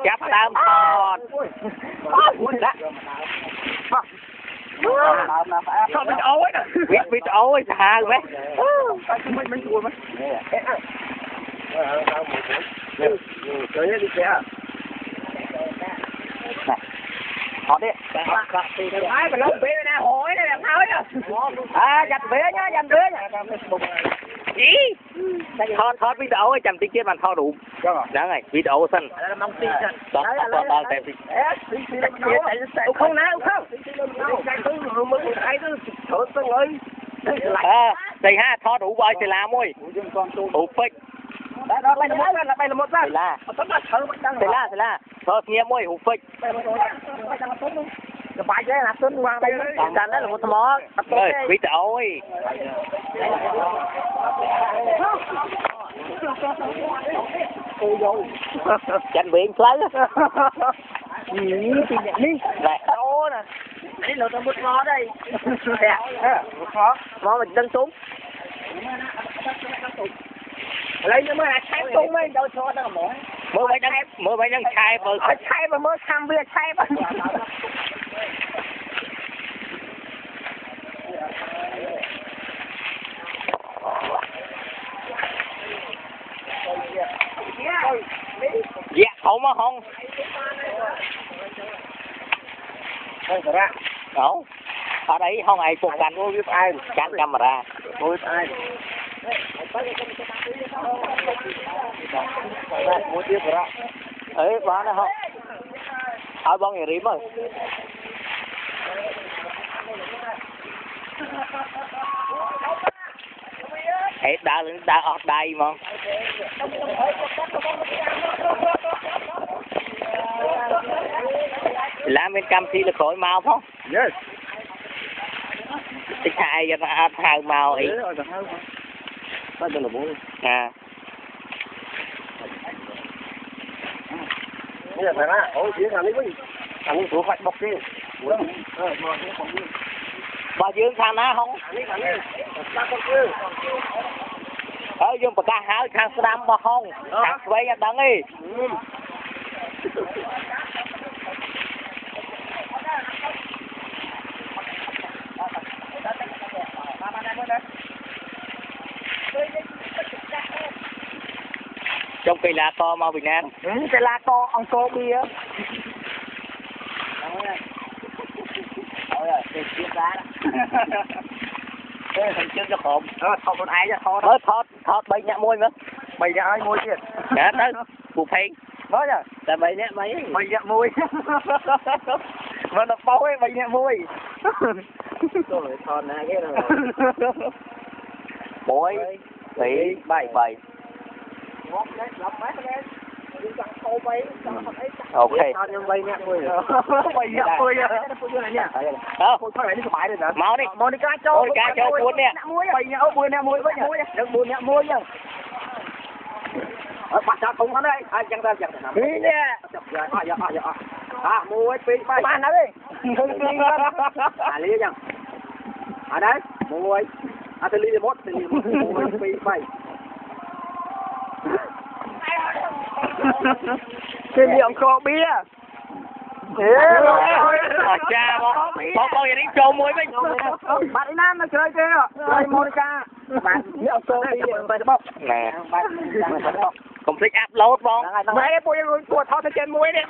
Chắp đám thọt. Sao mình ối nè. Vịt ối thà mấy. Mình chùa mấy. Chơi hết đi kìa. Thọt đi. Ai mà lông bế nè, hỏi nè, làm tháo nhá. Dành bế nhá, dành bế nhá. Ý. Thọt vịt ối chầm tiếng chết bàn thọt đủ. Đó rồi, vịt ối sân. Mong tin chân. Đó xem đi. Không nè, không. Đây ha, thọt đủ bơi thì làm ơi. Đủ phích. Đó, bay là một ra. Thế là. Thọt nghiêm ơi, đủ phích. Cái bài thế là tuấn qua đây. Chẳng đó là một món. Ơi, vịt ối. Chanh biển lấy. Thì nhận đi. Này. Ô nè. Đây là một món đây. Nè, một món. Món mình tân súng. Lấy nhưng mà là khai tung ấy, đâu cho nó mỏ. Mới phải đang khai bờ. Khai mà mới tham bia khai mà. Dạ, không á không. Không có ra. Không. Ở đấy không ai phục cạnh Vô biết ai. cạnh camera. Vô biết ai. Vô tiếp ra. Ấy bán nó không. Ở bông nhà rím ơi. Hết đã ọt đây mà. Làm bên cam thì là khỏi màu không? Yes. Thích hai cho hai màu ấy. Đây là bố. À. Bây giờ phải ra. Ôi, chỉ thằng ấy với. Thằng ấy số phạch bọc kia. Bà dương thằng đó không? Dương bà ca háo thằng sẽ đám bà không? Thằng quay nha đắng đi. Trong cây lá to mà Việt Nam. Cây lá to, ông cô bia. Cái thằng chưa cho khổm. Thọt con ai cho thọt. Thọt bay nhẹ môi nữa. Bay ra ai môi kia. Dạ tới. Phụ phèn. Nói nha. Tại bay nhẹ bay. Bay nhẹ môi. Mà nó bấu ấy, bay nhẹ môi. Rồi thọt nè cái rồi. Bối. Tỷ. Bay. Ok. Bay nhẹ môi. Bay nhẹ môi nha. Mau đi. Monica Châu. Monica Châu cuốn nè. Bay nhẹ môi với nhỉ. Đừng buồn nhẹ môi nha. Bắt chặt thùng hắn đây. Chẳng ra. Đi nè. Môi phi bay. Bạn nào đi. Lý chẳng. Đấy. Môi. Thì lý một. Môi phi bay. Cái miệng có bia. Cha bao giờ đi trộm muối với. Bạn đi Nam nó chơi kia. Chơi Monica. Bạn miệng có bia. Nè. Không thích upload không? Mấy cái bôi thọt trên muối đấy.